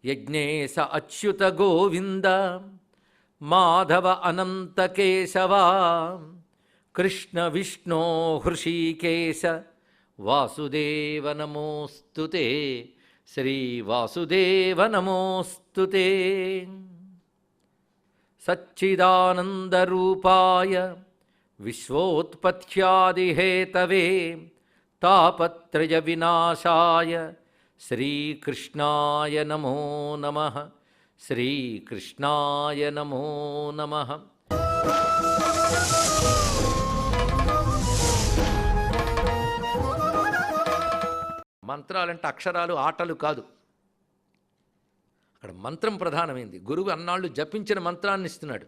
యజ్ఞేశ అచ్యుత గోవింద మాధవ అనంత కేశవ కృష్ణ విష్ణో హృషీకేశ వాసుదేవ నమోస్తుతే శ్రీవాసుదేవ నమోస్తుతే. సచ్చిదానందరూపాయ విశ్వోత్పత్త్యాదిహేతవే తాపత్రయ వినాశాయ శ్రీకృష్ణాయ నమో నమః. శ్రీకృష్ణాయ నమో నమః. మంత్రాలంటే అక్షరాలు ఆటలు కాదు, అక్కడ మంత్రం ప్రధానమైంది. గురువు అన్నాళ్ళు జపించిన మంత్రాన్ని ఇస్తున్నాడు.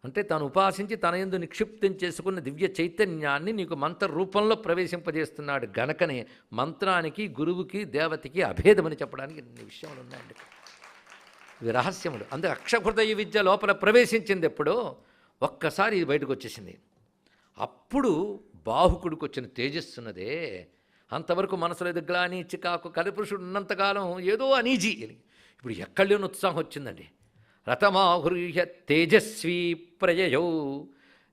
అంటే తాను ఉపాసించి తన యందు నిక్షిప్తం చేసుకున్న దివ్య చైతన్యాన్ని నీకు మంత్ర రూపంలో ప్రవేశింపజేస్తున్నాడు గనకనే మంత్రానికి గురువుకి దేవతకి అభేదమని చెప్పడానికి ఇన్ని విషయాలు ఉన్నాయండి. ఇవి రహస్యములు. అందుకే అక్షహృదయ విద్య లోపల ప్రవేశించింది ఎప్పుడో ఒక్కసారి ఇది బయటకు వచ్చేసింది. అప్పుడు బాహుకుడికి వచ్చిన తేజస్సున్నదే. అంతవరకు మనసులో గ్లాని చికాకు కలిపురుషుడు ఉన్నంతకాలం ఏదో అనీజీ. ఇప్పుడు ఎక్కడ లేని ఉత్సాహం వచ్చిందండి. రథమాహృహ్య తేజస్వీ ప్రయయౌ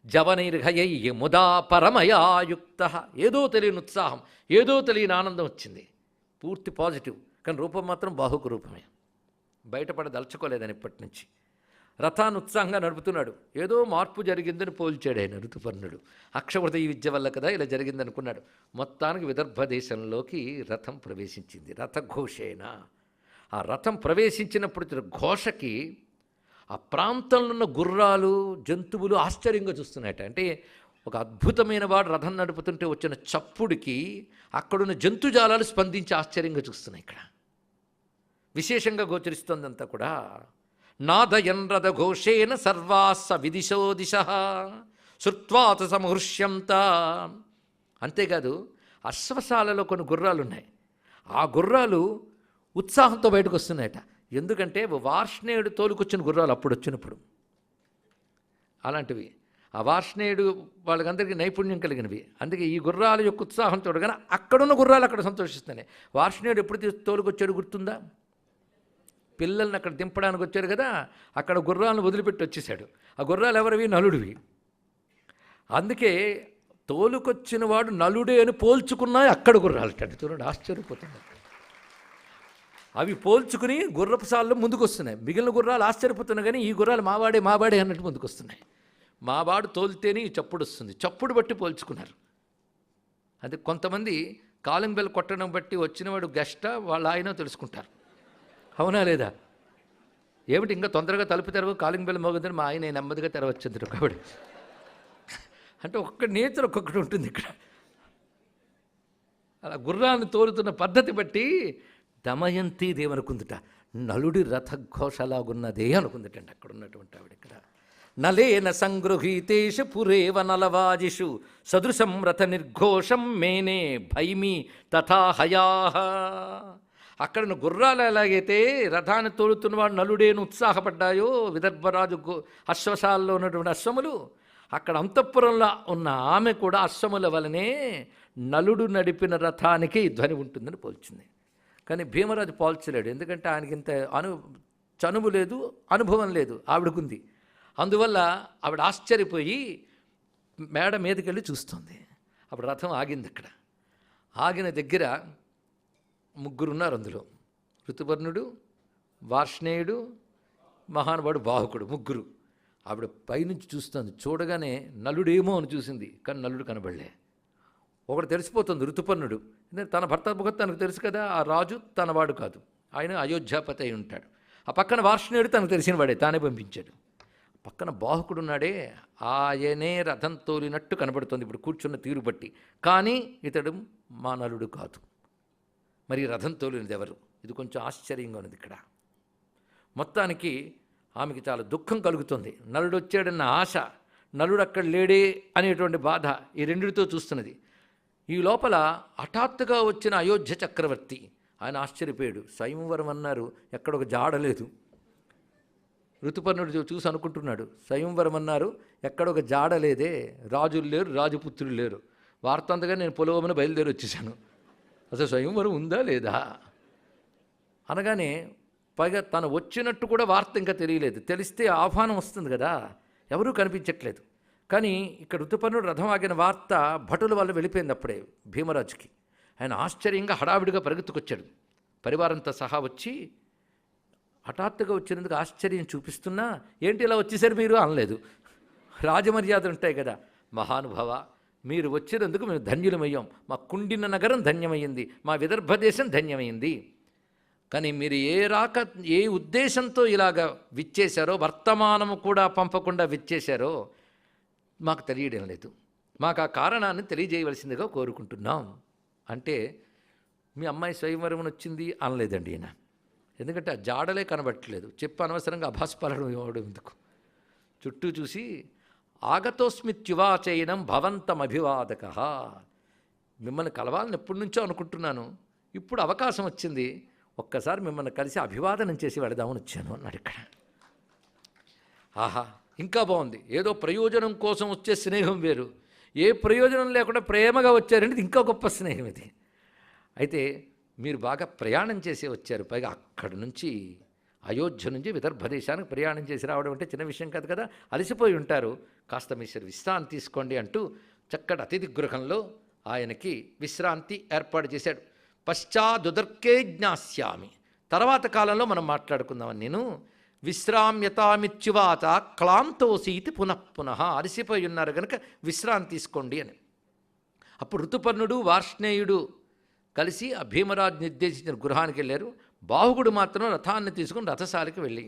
జవనైర్హయై ముదా పరమయాయుక్త. ఏదో తెలియని ఉత్సాహం, ఏదో తెలియని ఆనందం వచ్చింది. పూర్తి పాజిటివ్. కానీ రూపం మాత్రం బాహుకు రూపమే. బయటపడదలుచుకోలేదని ఇప్పటి నుంచి. రథాన్ని ఉత్సాహంగా నడుపుతున్నాడు. ఏదో మార్పు జరిగిందని పోల్చాడు ఆయన ఋతుపర్ణుడు. అక్షహృదయ విద్య వల్ల కదా ఇలా జరిగిందనుకున్నాడు. మొత్తానికి విదర్భ దేశంలోకి రథం ప్రవేశించింది. రథఘోషేణ. ఆ రథం ప్రవేశించినప్పుడు ఘోషకి ఆ ప్రాంతంలో ఉన్న గుర్రాలు జంతువులు ఆశ్చర్యంగా చూస్తున్నాయట. అంటే ఒక అద్భుతమైన వాడు రథం నడుపుతుంటే వచ్చిన చప్పుడికి అక్కడున్న జంతుజాలాలు స్పందించి ఆశ్చర్యంగా చూస్తున్నాయి. ఇక్కడ విశేషంగా గోచరిస్తోందంతా కూడా. నాదయన్ రథఘోషేన సర్వాస్స విదిశో దిశ శృత్వాత సమహృష్యంత. అంతేకాదు అశ్వశాలలో కొన్ని గుర్రాలు ఉన్నాయి. ఆ గుర్రాలు ఉత్సాహంతో బయటకు వస్తున్నాయట. ఎందుకంటే వార్ష్ణేయుడు తోలుకొచ్చిన గుర్రాలు అప్పుడు వచ్చినప్పుడు అలాంటివి. ఆ వార్ష్ణేయుడు వాళ్ళకందరికీ నైపుణ్యం కలిగినవి. అందుకే ఈ గుర్రాల యొక్క ఉత్సాహం చూడగానే అక్కడున్న గుర్రాలు అక్కడ సంతోషిస్తున్నాయి. వార్ష్ణేయుడు ఎప్పుడు తోలుకొచ్చాడు గుర్తుందా? పిల్లల్ని అక్కడ దింపడానికి వచ్చాడు కదా, అక్కడ గుర్రాలను వదిలిపెట్టి వచ్చేసాడు. ఆ గుర్రాలు ఎవరివి? నలుడివి. అందుకే తోలుకొచ్చిన వాడు నలుడే అని పోల్చుకున్నాయి అక్కడ గుర్రాలు. చూడండి, ఆశ్చర్యపోతుంది. అవి పోల్చుకుని గుర్రపు సాల్లో ముందుకు వస్తున్నాయి. మిగిలిన గుర్రాలు ఆశ్చర్యపోతున్నాయి, కానీ ఈ గుర్రాలు మావాడే అన్నట్టు ముందుకు వస్తున్నాయి. మావాడు తోలితేనే ఈ చప్పుడు వస్తుంది. చప్పుడు బట్టి పోల్చుకున్నారు. అది కొంతమంది కాలింగ్ బెల్ కొట్టడం బట్టి వచ్చినవాడు గెస్టా వాళ్ళ ఆయన తెలుసుకుంటారు. అవునా లేదా? ఏమిటి ఇంకా తొందరగా తలుపు తెరవ, కాలింగ్ బెల్ మోగుదని మా ఆయన నెమ్మదిగా తెరవచ్చింది కాబట్టి. అంటే ఒక్క నేచర్ ఒక్కొక్కటి ఉంటుంది ఇక్కడ. అలా గుర్రాన్ని తోలుతున్న పద్ధతి బట్టి దమయంతి దేవనుకుందిట, నలుడి రథఘోషలాగున్నదే అనుకుందిటండి అక్కడ ఉన్నటువంటి ఆవిడ. ఇక్కడ నలేన సంగృహీతేషు పురేవ నలవాజిషు సదృశం రథ నిర్ఘోషం మేనే భైమి తథా హయాహ. అక్కడ గుర్రాలు ఎలాగైతే రథాన్ని తోలుతున్నవాడు నలుడేను ఉత్సాహపడ్డాయో విదర్భరాజు అశ్వశాలలో ఉన్నటువంటి అశ్వములు, అక్కడ అంతఃపురంలో ఉన్న ఆమె కూడా అశ్వముల వలనే నలుడు నడిపిన రథానికి ధ్వని ఉంటుందని పోల్చింది. కానీ భీమరాజు పోల్చలేడు. ఎందుకంటే ఆయనకి ఇంత చనువు లేదు, అనుభవం లేదు, ఆవిడకుంది. అందువల్ల ఆవిడ ఆశ్చర్యపోయి మేడ మీదకి వెళ్ళి చూస్తుంది. అప్పుడు రథం ఆగింది. అక్కడ ఆగిన దగ్గర ముగ్గురు ఉన్నారు. అందులో ఋతుపర్ణుడు, వార్ష్ణేయుడు, మహానుభావుడు బాహుకుడు, ముగ్గురు. ఆవిడ పైనుంచి చూస్తుంది. చూడగానే నలుడేమో అని చూసింది, కానీ నలుడు కనబడలే. ఒకడు తెలిసిపోతుంది, ఋతుపర్ణుడు. తన భర్త ముఖం తనకు తెలుసు కదా, ఆ రాజు తనవాడు కాదు, ఆయన అయోధ్యాపతి అయి ఉంటాడు. ఆ పక్కన వార్ష్ణేయుడు తనకు తెలిసిన వాడే, తానే పంపించాడు. పక్కన బాహుకుడు ఉన్నాడే, ఆయనే రథం తోలినట్టు కనబడుతుంది ఇప్పుడు కూర్చున్న తీరు బట్టి. కానీ ఇతడు మా నలుడు కాదు. మరి రథం తోలినది ఎవరు? ఇది కొంచెం ఆశ్చర్యంగా ఉన్నది ఇక్కడ. మొత్తానికి ఆమెకి చాలా దుఃఖం కలుగుతుంది. నలుడు వచ్చాడన్న ఆశ, నలుడు అక్కడ లేడే అనేటువంటి బాధ, ఈ రెండిటితో చూస్తున్నది. ఈ లోపల హఠాత్తుగా వచ్చిన అయోధ్య చక్రవర్తి, ఆయన ఆశ్చర్యపోయాడు. స్వయంవరం అన్నారు, ఎక్కడ ఒక జాడలేదు. ఋతుపర్ణుడు చూసి అనుకుంటున్నాడు, స్వయంవరం అన్నారు, ఎక్కడ ఒక జాడలేదే, రాజులు లేరు, రాజపుత్రులు లేరు. వార్త అంతగా నేను పొలవమని బయలుదేరి వచ్చేసాను. అసలు స్వయంవరం ఉందా లేదా? అనగానే పైగా తను వచ్చినట్టు కూడా వార్త ఇంకా తెలియలేదు. తెలిస్తే ఆహ్వానం వస్తుంది కదా, ఎవరూ కనిపించట్లేదు. కానీ ఇక్కడ ఋతుపర్ణుడు రథం ఆగిన వార్త భటుల వల్ల వెళ్ళిపోయింది అప్పుడే భీమరాజుకి. ఆయన ఆశ్చర్యంగా హడావిడిగా పరిగెత్తుకొచ్చాడు. పరివారంతో సహా వచ్చి హఠాత్తుగా వచ్చినందుకు ఆశ్చర్యం చూపిస్తున్నా, ఏంటి ఇలా వచ్చేసరి మీరు అనలేదు. రాజమర్యాదలు ఉంటాయి కదా. మహానుభావ, మీరు వచ్చినందుకు మేము ధన్యులమయ్యాం, మా కుండిన నగరం ధన్యమైంది, మా విదర్భ దేశం ధన్యమైంది. కానీ మీరు ఏ ఉద్దేశంతో ఇలాగ విచ్చేశారో, వర్తమానము కూడా పంపకుండా విచ్చేశారో మాకు తెలియడం లేదు. మాకు ఆ కారణాన్ని తెలియజేయవలసిందిగా కోరుకుంటున్నాం. అంటే మీ అమ్మాయి స్వయంవరం వచ్చింది అనలేదండి ఈయన. ఎందుకంటే ఆ జాడలే కనబట్టలేదు. చెప్పు అనవసరంగా అభాస్పాలడం ఇవ్వడం ఎందుకు. చుట్టూ చూసి ఆగతోస్మిత్యువాచయనం భవంతమభివాదక, మిమ్మల్ని కలవాలని ఎప్పటి నుంచో అనుకుంటున్నాను, ఇప్పుడు అవకాశం వచ్చింది, ఒక్కసారి మిమ్మల్ని కలిసి అభివాదనం చేసి వెళదామని వచ్చాను అన్నాడు ఇక్కడ. ఆహా, ఇంకా బాగుంది. ఏదో ప్రయోజనం కోసం వచ్చే స్నేహం వేరు, ఏ ప్రయోజనం లేకుండా ప్రేమగా వచ్చారంటే ఇంకా గొప్ప స్నేహం ఇది. అయితే మీరు బాగా ప్రయాణం చేసి వచ్చారు, పైగా అక్కడి నుంచి అయోధ్య నుంచి విదర్భ దేశానికి ప్రయాణం చేసి రావడం అంటే చిన్న విషయం కాదు కదా, అలసిపోయి ఉంటారు, కాస్త మీరు విశ్రాంతి తీసుకోండి అంటూ చక్కటి అతిథి గృహంలో ఆయనకి విశ్రాంతి ఏర్పాటు చేశాడు. పశ్చాదుదర్కే జ్ఞాస్యామి, తర్వాత కాలంలో మనం మాట్లాడుకుందామని నేను. విశ్రామ్యతామిత్యువాత క్లాంతోసీతి పునఃపునః, అలసిపోయి ఉన్నారు కనుక విశ్రాంతి తీసుకోండి అని. అప్పుడు ఋతుపర్ణుడు వార్ష్ణేయుడు కలిసి ఆ భీమరాజు నిర్దేశించిన గృహానికి వెళ్ళారు. బాహుగుడు మాత్రం రథాన్ని తీసుకుని రథశాలకు వెళ్ళి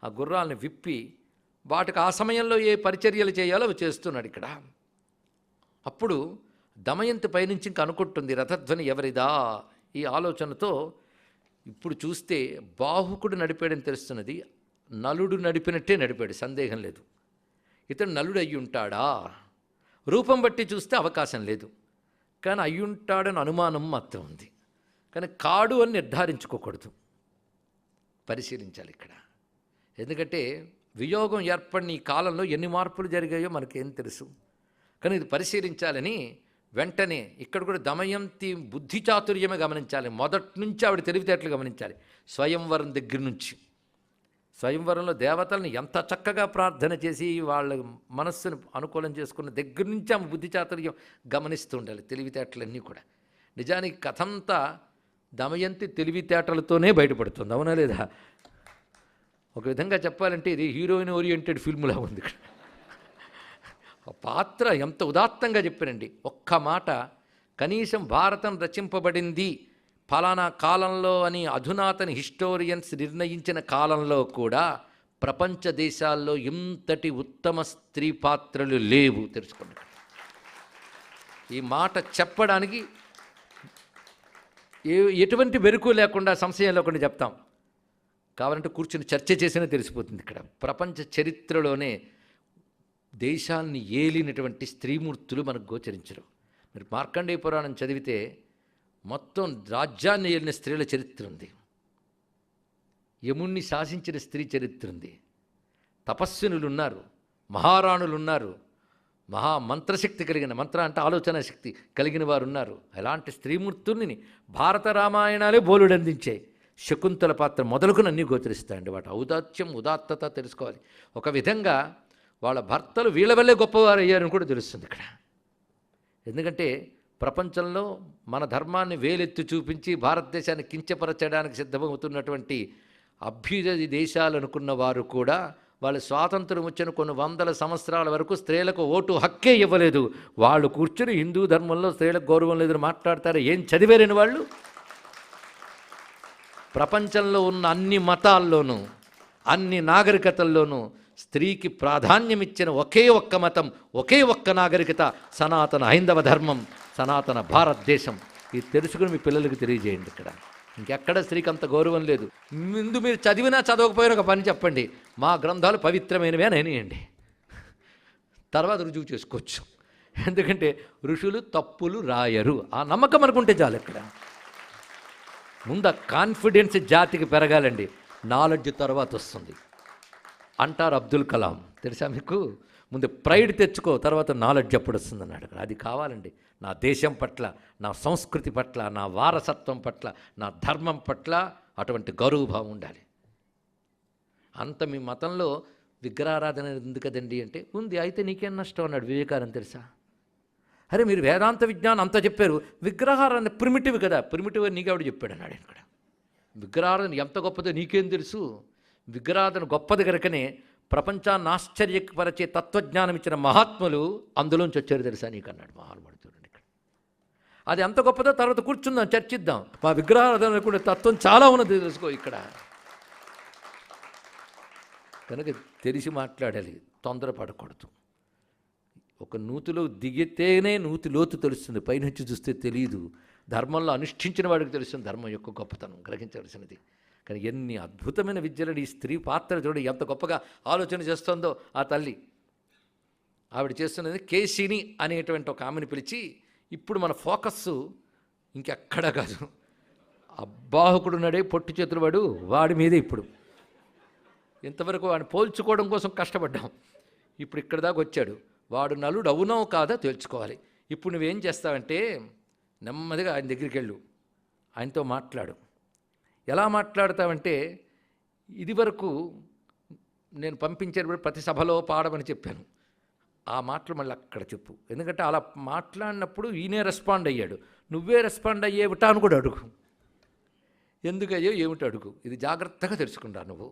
ఆ గుర్రాలను విప్పి వాటికి ఆ సమయంలో ఏ పరిచర్యలు చేయాలో అవి చేస్తున్నాడు ఇక్కడ. అప్పుడు దమయంతి పైనుంచి ఇంక అనుకుంటుంది, రథధ్వని ఎవరిదా? ఈ ఆలోచనతో ఇప్పుడు చూస్తే బాహుకుడు నడిపాడని తెలుస్తున్నది. నలుడు నడిపినట్టే నడిపాడు, సందేహం లేదు. ఇతడు నలుడు అయ్యి ఉంటాడా? రూపం బట్టి చూస్తే అవకాశం లేదు, కానీ అయ్యుంటాడని అనుమానం మాత్రం ఉంది. కానీ కాడు అని నిర్ధారించుకోకూడదు, పరిశీలించాలి ఇక్కడ. ఎందుకంటే వియోగం ఏర్పడిన ఈ కాలంలో ఎన్ని మార్పులు జరిగాయో మనకేం తెలుసు, కానీ ఇది పరిశీలించాలని వెంటనే ఇక్కడ కూడా దమయంతి బుద్ధి చాతుర్యమే గమనించాలి. మొదటి నుంచి ఆవిడ తెలివితేటలు గమనించాలి. స్వయంవరం దగ్గర నుంచి, స్వయంవరంలో దేవతలను ఎంత చక్కగా ప్రార్థన చేసి వాళ్ళ మనస్సును అనుకూలం చేసుకున్న దగ్గర నుంచి ఆమె బుద్ధి చాతుర్యం గమనిస్తూ ఉండాలి, తెలివితేటలన్నీ కూడా. నిజానికి కథంతా దమయంతి తెలివితేటలతోనే బయటపడుతుంది, అవునా లేదా? ఒక విధంగా చెప్పాలంటే ఇది హీరోయిన్ ఓరియంటెడ్ ఫిల్మ్లా ఉంది ఇక్కడ. పాత్ర ఎంత ఉదాత్తంగా చెప్పారండి. ఒక్క మాట, కనీసం భారతం రచింపబడింది ఫలానా కాలంలో అని అధునాతన హిస్టోరియన్స్ నిర్ణయించిన కాలంలో కూడా ప్రపంచ దేశాల్లో ఇంతటి ఉత్తమ స్త్రీ పాత్రలు లేవు, తెలుసుకోండి. ఈ మాట చెప్పడానికి ఎటువంటి వెరుకు లేకుండా, సంశయం లేకుండా చెప్తాం. కావాలంటే కూర్చుని చర్చ చేసినా తెలిసిపోతుంది. ఇక్కడ ప్రపంచ చరిత్రలోనే దేశాన్ని ఏలినటువంటి స్త్రీమూర్తులు మనకు గోచరించరు. మీరు మార్కండేయ పురాణం చదివితే మొత్తం రాజ్యాన్ని ఏలిన స్త్రీల చరిత్ర ఉంది, యముణ్ణి శాసించిన స్త్రీ చరిత్ర ఉంది, తపస్వినులు ఉన్నారు, మహారాణులు ఉన్నారు, మహామంత్రశక్తి కలిగిన, మంత్ర అంటే ఆలోచన శక్తి కలిగిన వారు ఉన్నారు. అలాంటి స్త్రీమూర్తుల్ని భారత రామాయణాలే బోలుడు అందించాయి. శకుంతల పాత్ర మొదలుకుని అన్నీ గోచరిస్తాయండి. వాటి ఔదాత్యం ఉదాత్తత తెలుసుకోవాలి. ఒక విధంగా వాళ్ళ భర్తలు వీళ్ళ వల్లే గొప్పవారు అయ్యారని కూడా తెలుస్తుంది ఇక్కడ. ఎందుకంటే ప్రపంచంలో మన ధర్మాన్ని వేలెత్తి చూపించి భారతదేశాన్ని కించపరచడానికి సిద్ధమవుతున్నటువంటి అభ్యుదయ దేశాలు అనుకున్న వారు కూడా వాళ్ళ స్వాతంత్రం వచ్చిన కొన్ని వందల సంవత్సరాల వరకు స్త్రీలకు ఓటు హక్కే ఇవ్వలేదు. వాళ్ళు కూర్చుని హిందూ ధర్మంలో స్త్రీలకు గౌరవం లేదని మాట్లాడతారు. ఏం చదివేరని వాళ్ళు? ప్రపంచంలో ఉన్న అన్ని మతాల్లోనూ అన్ని నాగరికతల్లోనూ స్త్రీకి ప్రాధాన్యమిచ్చిన ఒకే ఒక్క మతం, ఒకే ఒక్క నాగరికత, సనాతన హైందవ ధర్మం, సనాతన భారతదేశం. ఇది తెలుసుకుని మీ పిల్లలకి తెలియజేయండి. ఇక్కడ ఇంకెక్కడ స్త్రీకి అంత గౌరవం లేదు. ముందు మీరు చదివినా చదవకపోయినా ఒక పని చెప్పండి, మా గ్రంథాలు పవిత్రమైనవి అని అనేయండి. తర్వాత రుజువు చేసుకోవచ్చు. ఎందుకంటే ఋషులు తప్పులు రాయరు, ఆ నమ్మకం అనుకుంటే చాలు. ఇక్కడ ముందు కాన్ఫిడెన్స్ జాతికి పెరగాలండి, నాలెడ్జ్ తర్వాత వస్తుంది అంటారు అబ్దుల్ కలాం. తెలుసా మీకు? ముందు ప్రైడ్ తెచ్చుకో, తర్వాత నాలెడ్జ్ ఎప్పుడు వస్తుంది అన్నాడు. అది కావాలండి. నా దేశం పట్ల, నా సంస్కృతి పట్ల, నా వారసత్వం పట్ల, నా ధర్మం పట్ల అటువంటి గౌరవభావం ఉండాలి. అంత మీ మతంలో విగ్రహారాధన ఉంది కదండి అంటే, ఉంది, అయితే నీకేం నష్టం అన్నాడు వివేకానంద. తెలుసా? అరే మీరు వేదాంత విజ్ఞానం అంతా చెప్పారు, విగ్రహారాధన ప్రిమిటివ్ కదా, ప్రిమిటివ్ అని నీకెవడు చెప్పాడు అన్నాడు. ఇక్కడ విగ్రహారాధన ఎంత గొప్పదో నీకేం తెలుసు? విగ్రహారాధన గొప్పది కనుకనే ప్రపంచాన్ని ఆశ్చర్యపరిచే తత్వజ్ఞానం ఇచ్చిన మహాత్ములు అందులోంచి వచ్చారు తెలుసా నీకు అన్నాడు మహానుభావుడు. చూడండి ఇక్కడ అది ఎంత గొప్పదో తర్వాత కూర్చుందాం, చర్చిద్దాం. మా విగ్రహారాధన కూడా తత్వం చాలా ఉన్నది తెలుసుకో ఇక్కడ. కనుక తెలిసి మాట్లాడాలి, తొందరపడకూడదు. ఒక నూతిలో దిగితేనే నూతి లోతు తెలుస్తుంది, పైనుంచి చూస్తే తెలియదు. ధర్మంలో అనుష్ఠించిన వాడికి తెలుస్తుంది ధర్మం యొక్క గొప్పతనం, గ్రహించవలసినది. కానీ ఎన్ని అద్భుతమైన విద్యలను ఈ స్త్రీ పాత్ర చూడండి ఎంత గొప్పగా ఆలోచన చేస్తుందో ఆ తల్లి. ఆవిడ చేస్తున్నది కేశిని అనేటువంటి ఒక ఆమెను పిలిచి, ఇప్పుడు మన ఫోకస్సు ఇంకెక్కడా కాదు, అబ్బాహకుడు నడే పొట్టి చేతులు వాడి మీదే. ఇప్పుడు ఇంతవరకు వాడిని పోల్చుకోవడం కోసం కష్టపడ్డాం, ఇప్పుడు ఇక్కడ దాకా వచ్చాడు. వాడు నలుడు అవునో కాదో తేల్చుకోవాలి. ఇప్పుడు నువ్వేం చేస్తావంటే నెమ్మదిగా ఆయన దగ్గరికి వెళ్ళు, ఆయనతో మాట్లాడు. ఎలా మాట్లాడతావంటే, ఇది వరకు నేను పంపించేటప్పుడు ప్రతి సభలో పాడమని చెప్పాను, ఆ మాటలు మళ్ళీ అక్కడ చెప్పు. ఎందుకంటే అలా మాట్లాడినప్పుడు ఈయనే రెస్పాండ్ అయ్యాడు, నువ్వే రెస్పాండ్ అయ్యేవిటా అని కూడా అడుగు. ఎందుకయ్యో ఏమిటి అడుగు, ఇది జాగ్రత్తగా తెలుసుకుంటా నువ్వు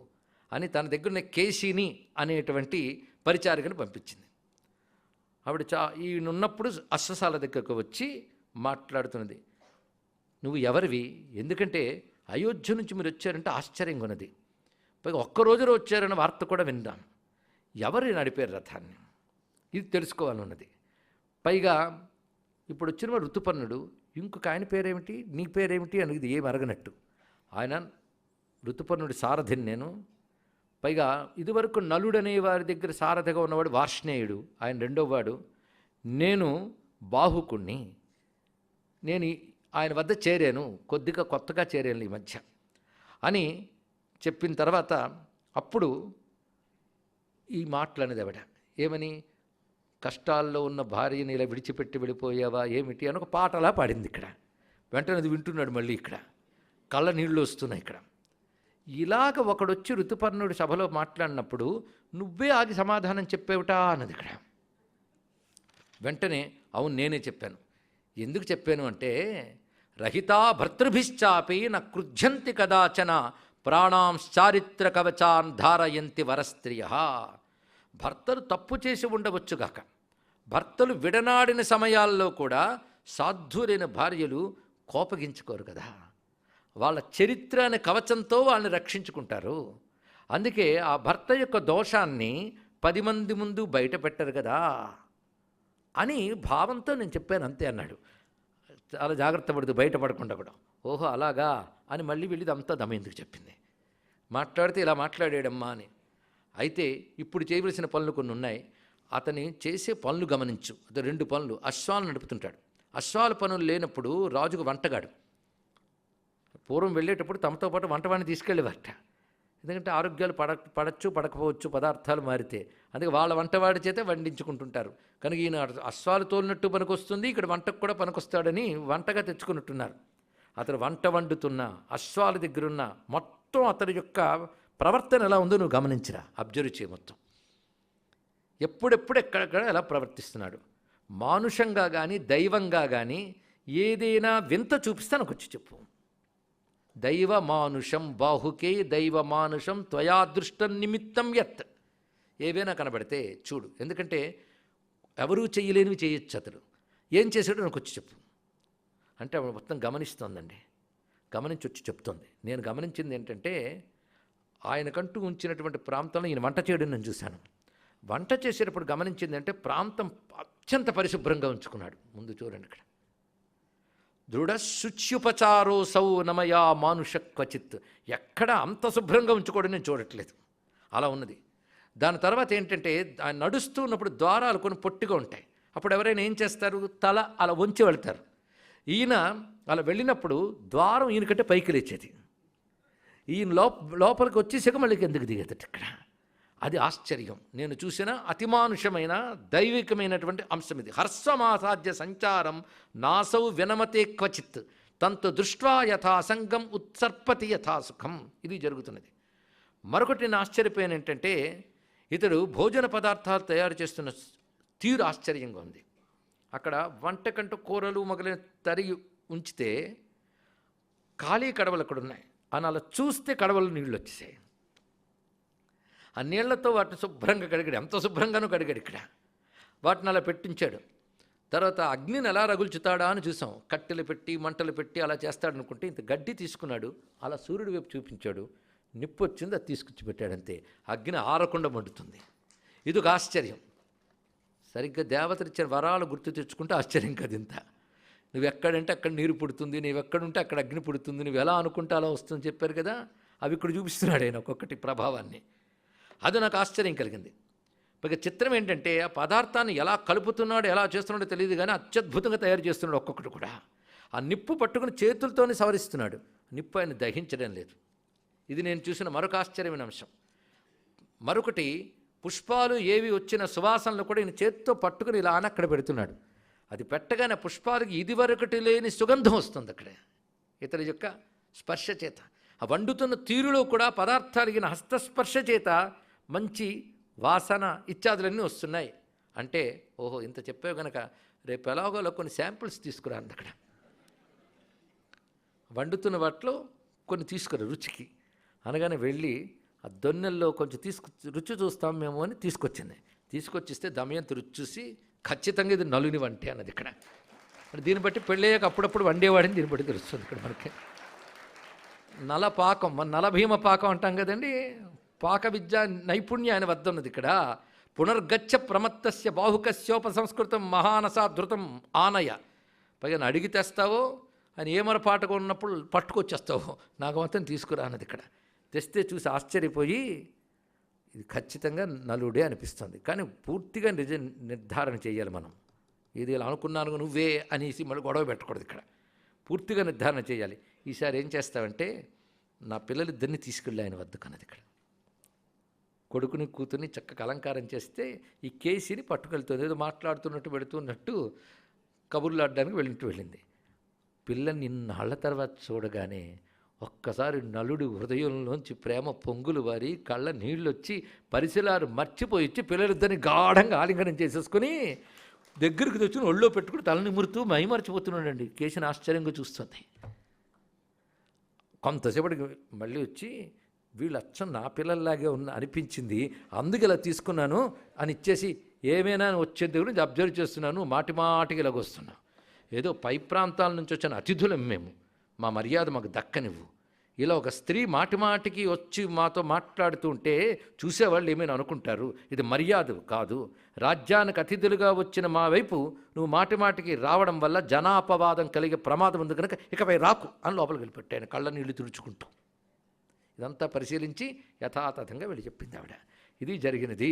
అని తన దగ్గర కేశిని అనేటువంటి పరిచారికను పంపించింది. ఆవిడ ఈయనున్నప్పుడు అశ్వశాల దగ్గరకు వచ్చి మాట్లాడుతున్నది. నువ్వు ఎవరివి? ఎందుకంటే అయోధ్య నుంచి మీరు వచ్చారంటే ఆశ్చర్యంగా ఉన్నది, పైగా ఒక్కరోజులో వచ్చారన్న వార్త కూడా విందాం. ఎవరు నడిపారు రథాన్ని, ఇది తెలుసుకోవాలన్నది. పైగా ఇప్పుడు వచ్చిన ఋతుపర్ణుడు, ఇంకొక ఆయన పేరేమిటి, నీ పేరేమిటి అనేది ఏమి అరగనట్టు. ఆయన ఋతుపర్ణుడి సారథిని నేను. పైగా ఇదివరకు నలుడనే వారి దగ్గర సారథిగా ఉన్నవాడు వార్ష్ణేయుడు, ఆయన రెండోవాడు. నేను బాహుకుణ్ణి, నేను ఆయన వద్ద చేరాను, కొత్తగా చేరాను ఈ మధ్య అని చెప్పిన తర్వాత అప్పుడు ఈ మాటలు అనేది ఆవిడ ఏమని, కష్టాల్లో ఉన్న భార్యని ఇలా విడిచిపెట్టి వెళ్ళిపోయావా ఏమిటి అని ఒక పాటలా పాడింది. ఇక్కడ వెంటనే అది వింటున్నాడు మళ్ళీ, ఇక్కడ కళ్ళ నీళ్ళు వస్తున్నాయి. ఇక్కడ ఇలాగ ఒకడొచ్చి ఋతుపర్ణుడి సభలో మాట్లాడినప్పుడు నువ్వే ఆగి సమాధానం చెప్పేవిటా అన్నది ఇక్కడ. వెంటనే అవును నేనే చెప్పాను. ఎందుకు చెప్పాను అంటే, రహితా భర్తృభిశ్చాపి న కృధ్యంతి కదాచన ప్రాణాంశ్చారిత్ర కవచాన్ ధారయంతి వరస్త్రియ. భర్తలు తప్పు చేసి ఉండవచ్చుగాక, భర్తలు విడనాడిన సమయాల్లో కూడా సాధులైన భార్యలు కోపగించుకోరు కదా, వాళ్ళ చరిత్ర అనే కవచంతో వాళ్ళని రక్షించుకుంటారు. అందుకే ఆ భర్త యొక్క దోషాన్ని 10 మంది ముందు బయట పెట్టరు కదా అని భావంతో నేను చెప్పాను అంతే అన్నాడు. చాలా జాగ్రత్త పడుతూ బయటపడకుండా కూడా. ఓహో అలాగా అని మళ్ళీ వెళ్ళి అంతా దమయంతికి చెప్పింది. మాట్లాడితే ఇలా మాట్లాడాడమ్మా అని. అయితే ఇప్పుడు చేయవలసిన పనులు కొన్ని ఉన్నాయి, అతని చేసే పనులు గమనించు. అతను 2 పనులు, అశ్వాలు నడుపుతుంటాడు. అశ్వాల పనులు లేనప్పుడు రాజుకు వంటగాడు. పూర్వం వెళ్ళేటప్పుడు తమతో పాటు వంటవాడిని తీసుకెళ్ళేవారట. ఎందుకంటే ఆరోగ్యాలు పడకపోవచ్చు పదార్థాలు మారితే, అందుకే వాళ్ళ వంటవాడి చేతే వండించుకుంటుంటారు. కనుక ఈయన అశ్వాలు తోలినట్టు పనికొస్తుంది, ఇక్కడ వంటకు కూడా పనికొస్తాడని వంటగా తెచ్చుకున్నట్టున్నారు. అతను వంట వండుతున్న అశ్వాల దగ్గరున్న మొత్తం అతని యొక్క ప్రవర్తన ఎలా ఉందో నువ్వు గమనించరా, అబ్జర్వ్ చేయ. మొత్తం ఎప్పుడెప్పుడు ఎక్కడెక్కడ ఎలా ప్రవర్తిస్తున్నాడు. మానుషంగా కానీ దైవంగా కానీ ఏదైనా వింత చూపిస్తే నాకు వచ్చి చెప్పు. దైవ మానుషం బాహుకే దైవ మానుషం త్వయా దృష్టం నిమిత్తం యత్. ఏవైనా కనబడితే చూడు, ఎందుకంటే ఎవరూ చెయ్యలేనివి చేయొచ్చు. అతడు ఏం చేశాడో నాకు వచ్చి చెప్పు అంటే ఆవిడ మొత్తం గమనిస్తోందండి. గమనించి వచ్చి చెప్తోంది. నేను గమనించింది ఏంటంటే, ఆయనకంటూ ఉంచినటువంటి ప్రాంతంలో ఈయన వంట చేయడం నేను చూశాను. వంట చేసేటప్పుడు గమనించింది అంటే ప్రాంతం అత్యంత పరిశుభ్రంగా ఉంచుకున్నాడు. ముందు చూడండి ఇక్కడ, దృఢ శుచ్యుపచారో సౌ నమయా మానుష క్వచిత్. ఎక్కడ అంత శుభ్రంగా ఉంచుకోవడం నేను చూడట్లేదు, అలా ఉన్నది. దాని తర్వాత ఏంటంటే, ఆయన నడుస్తూ ఉన్నప్పుడు ద్వారాలు కొన్ని పొట్టిగా ఉంటాయి. అప్పుడు ఎవరైనా ఏం చేస్తారు, తల అలా వంచి వెళ్తారు. ఈయన అలా వెళ్ళినప్పుడు ద్వారం ఈయనకంటే పైకి లేచేది. ఈయన లోపలికి వచ్చేసాక మళ్ళీ ఎందుకు దిగేదట ఇక్కడ. అది ఆశ్చర్యం. నేను చూసిన అతిమానుషమైన దైవికమైనటువంటి అంశం ఇది. హర్షమాసాధ్య సంచారం నాసౌ వినమతే క్వచిత్. తంతు దృష్ట్వా యథాసంగం ఉత్సర్పతి యథాసుఖం. ఇది జరుగుతున్నది. మరొకటి నేను ఆశ్చర్యపోయాను ఏంటంటే, ఇతడు భోజన పదార్థాలు తయారు చేస్తున్న తీరు ఆశ్చర్యంగా ఉంది. అక్కడ వంటకంటూ కూరలు మొదలైన తరిగి ఉంచితే ఖాళీ కడవలు అక్కడ ఉన్నాయి. అని అలా చూస్తే కడవలు నీళ్ళు వచ్చేసాయి. ఆ నీళ్లతో వాటిని శుభ్రంగా కడిగాడు. ఎంత శుభ్రంగానూ కడిగాడు. ఇక్కడ వాటిని అలా పెట్టించాడు. తర్వాత అగ్నిని ఎలా రగుల్చుతాడా అని చూసాం. కట్టెలు పెట్టి మంటలు పెట్టి అలా చేస్తాడు అనుకుంటే ఇంత గడ్డి తీసుకున్నాడు, అలా సూర్యుడి వైపు చూపించాడు, నిప్పు వచ్చింది, అది తీసుకొచ్చి పెట్టాడు. అంతే, అగ్ని ఆరకుండా మండుతుంది. ఇది ఒక ఆశ్చర్యం. సరిగ్గా దేవతలు ఇచ్చిన వరాలు గుర్తు తెచ్చుకుంటే ఆశ్చర్యం కదా ఇంత. నువ్వు ఎక్కడంటే అక్కడ నీరు పుడుతుంది, నువ్వు ఎక్కడుంటే అక్కడ అగ్ని పుడుతుంది, నువ్వు ఎలా అనుకుంటే అలా వస్తుందని చెప్పారు కదా. అవి ఇక్కడ చూపిస్తున్నాడు ఆయన ఒక్కొక్కటి ప్రభావాన్ని. అది నాకు ఆశ్చర్యం కలిగింది. ఇక చిత్రం ఏంటంటే, ఆ పదార్థాన్ని ఎలా కలుపుతున్నాడు, ఎలా చేస్తున్నాడో తెలియదు కానీ అత్యద్భుతంగా తయారు చేస్తున్నాడు ఒక్కొక్కటి కూడా. ఆ నిప్పు పట్టుకుని చేతులతోనే సవరిస్తున్నాడు. నిప్పు ఆయన దహించడం లేదు. ఇది నేను చూసిన మరొక ఆశ్చర్యమైన అంశం. మరొకటి, పుష్పాలు ఏవి వచ్చిన సువాసనలు కూడా ఈయన చేతితో పట్టుకుని ఇలా అక్కడ పెడుతున్నాడు. అది పెట్టగానే పుష్పాలకి ఇదివరకటి లేని సుగంధం వస్తుంది అక్కడ ఇతని యొక్క స్పర్శ చేత. ఆ వండుతున్న తీరులో కూడా పదార్థాలకి హస్తస్పర్శ చేత మంచి వాసన ఇత్యాదులన్నీ వస్తున్నాయి. అంటే ఓహో, ఇంత చెప్పావు కనుక రేపు ఎలాగోలో కొన్ని శాంపిల్స్ తీసుకురా అంది. అక్కడ వండుతున్న వాటిలో కొన్ని తీసుకురా రుచికి అనగానే వెళ్ళి ఆ దొన్నెల్లో కొంచెం రుచి చూస్తాం మేము అని తీసుకొచ్చింది. తీసుకొచ్చిస్తే దమయంతి రుచి చూసి ఖచ్చితంగా ఇది నలుని వంటే అన్నది. ఇక్కడ దీన్ని బట్టి పెళ్ళయ్యాక అప్పుడప్పుడు వండేవాడని దీన్ని బట్టి తెలుస్తుంది. ఇక్కడ మనకి నల పాకం, మన నలభీమ పాకం అంటాం కదండి. పాక విద్య నైపుణ్య ఆయన వద్ద ఉన్నది. ఇక్కడ పునర్గచ్చ ప్రమత్తస్య బాహుకస్యోపసంస్కృతం మహానసాధృతం ఆనయ. పైగా అడిగి తెస్తావో ఆయన ఏమరపాటుగా ఉన్నప్పుడు పట్టుకొచ్చేస్తావో నాకు మొత్తం తీసుకురా అన్నది. ఇక్కడ తెస్తే చూసి ఆశ్చర్యపోయి ఇది ఖచ్చితంగా నలుడే అనిపిస్తుంది. కానీ పూర్తిగా నిర్ధారణ చేయాలి మనం. ఇది ఇలా అనుకున్నాను నువ్వే అనేసి మళ్ళీ గొడవ పెట్టకూడదు. ఇక్కడ పూర్తిగా నిర్ధారణ చేయాలి. ఈసారి ఏం చేస్తావంటే, నా పిల్లలిద్దరిని తీసుకెళ్ళి ఆయన వద్దకు అన్నది. ఇక్కడ కొడుకుని కూతుర్ని చక్కగా అలంకారం చేస్తే ఈ కేసీని పట్టుకెళ్తుంది. ఏదో మాట్లాడుతున్నట్టు పెడుతున్నట్టు కబుర్లు ఆడడానికి వెళ్ళింది. పిల్లని ఇన్నాళ్ల తర్వాత చూడగానే ఒక్కసారి నలుడి హృదయంలోంచి ప్రేమ పొంగులు వారి కళ్ళ నీళ్ళు వచ్చి పరిసరాలు మర్చిపోయి వచ్చి పిల్లలిద్దరిని గాఢంగా ఆలింగనం చేసేసుకుని దగ్గరికి తెచ్చుకుని ఒళ్ళో పెట్టుకుని తల నిమురుతూ మైమర్చిపోతున్నాడండి. కేసుని ఆశ్చర్యంగా చూస్తుంది. కొంతసేపటికి మళ్ళీ వచ్చి వీళ్ళు అచ్చం నా పిల్లల్లాగే అనిపించింది, అందుకు ఇలా తీసుకున్నాను అని ఇచ్చేసి ఏమైనా వచ్చే గురించి అబ్జర్వ్ చేస్తున్నాను, మాటి మాటికి ఇలాగొస్తున్నాను. ఏదో పై ప్రాంతాల నుంచి వచ్చిన అతిథులం మేము, మా మర్యాద మాకు దక్కనివ్వు. ఇలా ఒక స్త్రీ మాటిమాటికి వచ్చి మాతో మాట్లాడుతూ ఉంటే చూసేవాళ్ళు ఏమైనా అనుకుంటారు, ఇది మర్యాద కాదు. రాజ్యానికి అతిథులుగా వచ్చిన మా వైపు నువ్వు మాటిమాటికి రావడం వల్ల జనాపవాదం కలిగే ప్రమాదం ఉంది కనుక ఇకపై రాకు అని లోపలికి వెళ్ళిపెట్టాను కళ్ళ నీళ్లు తుడుచుకుంటూ. ఇదంతా పరిశీలించి యథాతథంగా వెళ్ళి చెప్పింది ఆవిడ. ఇది జరిగినది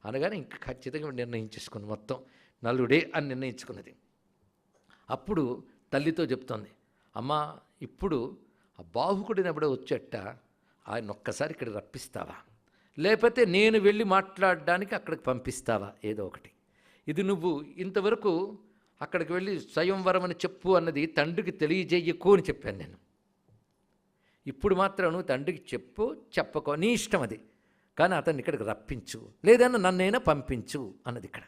అనగానే ఇంకా ఖచ్చితంగా నిర్ణయించేసుకుంది. మొత్తం నలుడే అని నిర్ణయించుకున్నది. అప్పుడు తల్లితో చెప్తోంది, అమ్మా ఇప్పుడు ఆ బాహుకుడిని ఎప్పుడో వచ్చేట ఆయన ఒక్కసారి ఇక్కడ రప్పిస్తావా, లేకపోతే నేను వెళ్ళి మాట్లాడడానికి అక్కడికి పంపిస్తావా, ఏదో ఒకటి. ఇది నువ్వు ఇంతవరకు అక్కడికి వెళ్ళి స్వయంవరం అని చెప్పు అన్నది తండ్రికి తెలియజేయకు అని చెప్పాను నేను. ఇప్పుడు మాత్రం నువ్వు తండ్రికి చెప్పు చెప్పకో నీ ఇష్టం అది, కానీ అతన్ని ఇక్కడికి రప్పించు, లేదన్నా నన్నైనా పంపించు అన్నది. ఇక్కడ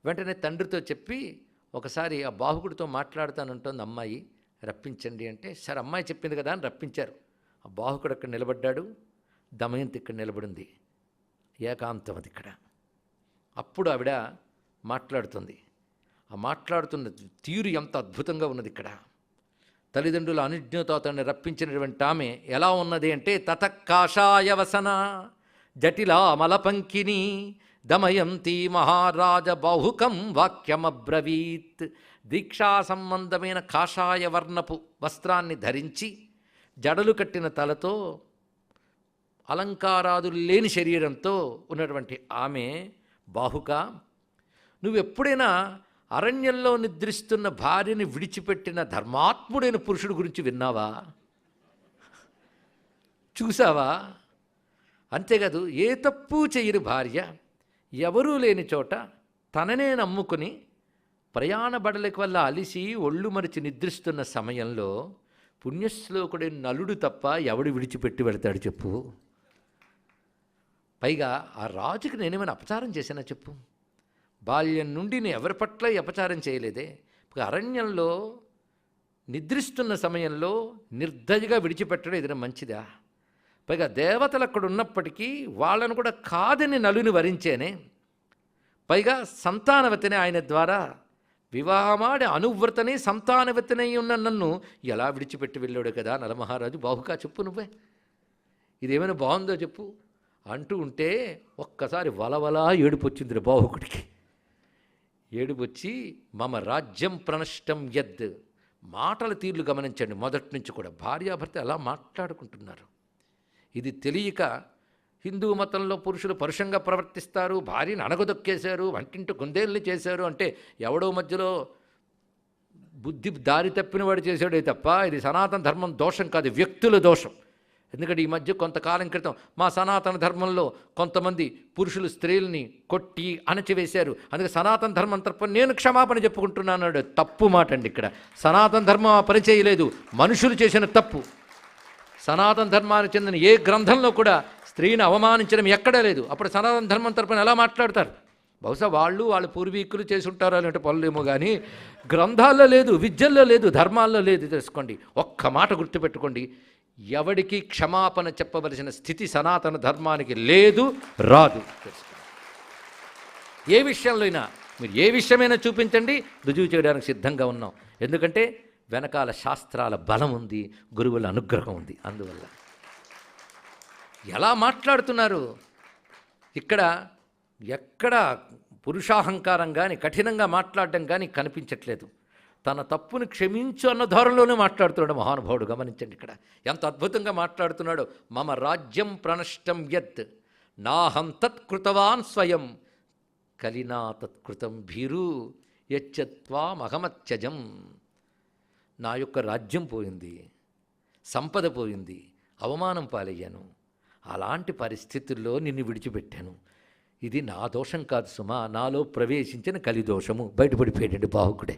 వెంటనే తండ్రితో చెప్పి ఒకసారి ఆ బాహుకుడితో మాట్లాడుతానంటుంది అమ్మాయి, రప్పించండి అంటే సరే అమ్మాయి చెప్పింది కదా అని రప్పించారు. ఆ బాహుకుడు అక్కడ నిలబడ్డాడు, దమయంతి ఇక్కడ నిలబడింది. ఏకాంతం అది ఇక్కడ. అప్పుడు ఆవిడ మాట్లాడుతుంది. ఆ మాట్లాడుతున్న తీరు ఎంత అద్భుతంగా ఉన్నది. ఇక్కడ తల్లిదండ్రుల అనుజ్ఞతో అతన్ని రప్పించినటువంటి ఆమె ఎలా ఉన్నది అంటే, తత కాషాయవసన జటిలా మలపంకిని దమయంతి మహారాజ బాహుకం వాక్యమబ్రవీత్. దీక్షా సంబంధమైన కాషాయ వర్ణపు వస్త్రాన్ని ధరించి జడలు కట్టిన తలతో అలంకారాదులు లేని శరీరంతో ఉన్నటువంటి ఆమె బాహుక, నువ్వెప్పుడైనా అరణ్యంలో నిద్రిస్తున్న భార్యని విడిచిపెట్టిన ధర్మాత్ముడైన పురుషుడు గురించి విన్నావా, చూసావా? అంతేకాదు ఏ తప్పు చేయని భార్య ఎవరూ లేని చోట తననే నమ్ముకుని ప్రయాణ బడలిక వల్ల అలిసి ఒళ్ళు మరిచి నిద్రిస్తున్న సమయంలో పుణ్యశ్లోకుడి నలుడు తప్ప ఎవడు విడిచిపెట్టి వెళతాడు చెప్పు? పైగా ఆ రాజుకి నేనేమైనా అపచారం చేశానా చెప్పు? బాల్యం నుండి నేను ఎవరి పట్ల అపచారం చేయలేదే. అరణ్యంలో నిద్రిస్తున్న సమయంలో నిర్దయగా విడిచిపెట్టడం ఏదైనా మంచిదా? పైగా దేవతలు అక్కడ ఉన్నప్పటికీ వాళ్ళను కూడా కాదని నలుని వరించేనే. పైగా సంతానవతిని ఆయన ద్వారా వివాహమాడి అనువ్రతని సంతానవతినై ఉన్న నన్ను ఎలా విడిచిపెట్టి వెళ్ళాడు కదా నలమహారాజు. బాహుకా చెప్పు నువ్వే, ఇదేమైనా బాగుందో చెప్పు అంటూ ఉంటే ఒక్కసారి వలవలా ఏడుపు వచ్చింది బాహుకుడికి. ఏడుపు వచ్చి మమ రాజ్యం ప్రణష్టం యద్. మాటల తీర్లు గమనించండి, మొదటి నుంచి కూడా భార్యాభర్త ఎలా మాట్లాడుకుంటున్నారు. ఇది తెలియక హిందూ మతంలో పురుషులు పరుషంగా ప్రవర్తిస్తారు, భార్యను అణగదొక్కేశారు, వంటింటి కుందేళ్ళని చేశారు అంటే ఎవడో మధ్యలో బుద్ధి దారి తప్పిన వాడు చేశాడే తప్ప ఇది సనాతన ధర్మం దోషం కాదు, వ్యక్తుల దోషం. ఎందుకంటే ఈ మధ్య కొంతకాలం క్రితం మా సనాతన ధర్మంలో కొంతమంది పురుషులు స్త్రీలని కొట్టి అణచివేశారు, అందుకే సనాతన ధర్మం తరపున నేను క్షమాపణ చెప్పుకుంటున్నాను. తప్పు మాట అండి. ఇక్కడ సనాతన ధర్మం ఆ పని చేయలేదు, మనుషులు చేసిన తప్పు. సనాతన ధర్మానికి చెందిన ఏ గ్రంథంలో కూడా స్త్రీని అవమానించడం ఎక్కడా లేదు. అప్పుడు సనాతన ధర్మం తరపున ఎలా మాట్లాడతారు? బహుశా వాళ్ళ పూర్వీకులు చేసి ఉంటారు అలాంటి పనులేమో, కానీ గ్రంథాల్లో లేదు, విద్యల్లో లేదు, ధర్మాల్లో లేదు. తెలుసుకోండి, ఒక్క మాట గుర్తుపెట్టుకోండి, ఎవడికి క్షమాపణ చెప్పవలసిన స్థితి సనాతన ధర్మానికి లేదు, రాదు. తెలుసుకోండి, ఏ విషయంలో అయినా మీరు ఏ విషయమైనా చూపించండి, రుజువు చేయడానికి సిద్ధంగా ఉన్నాం. ఎందుకంటే వెనకాల శాస్త్రాల బలం ఉంది, గురువుల అనుగ్రహం ఉంది. అందువల్ల ఎలా మాట్లాడుతున్నారు ఇక్కడ, ఎక్కడ పురుషాహంకారం కానీ కఠినంగా మాట్లాడడం కానీ కనిపించట్లేదు. తన తప్పును క్షమించు అన్న ధోరణిలోనే మాట్లాడుతున్నాడు మహానుభావుడు. గమనించండి ఇక్కడ ఎంత అద్భుతంగా మాట్లాడుతున్నాడో. మమ రాజ్యం ప్రణష్టం యత్ నాహం తత్కృతవాన్ స్వయం కలినా తత్కృతం భీరు యచ్చత్వామహమత్యజం. నా యొక్క రాజ్యం పోయింది, సంపద పోయింది, అవమానం పాలయ్యాను. అలాంటి పరిస్థితుల్లో నిన్ను విడిచిపెట్టాను. ఇది నా దోషం కాదు సుమా, నాలో ప్రవేశించిన కలిదోషము. బయటపడిపోయాడండి బాహుకుడే.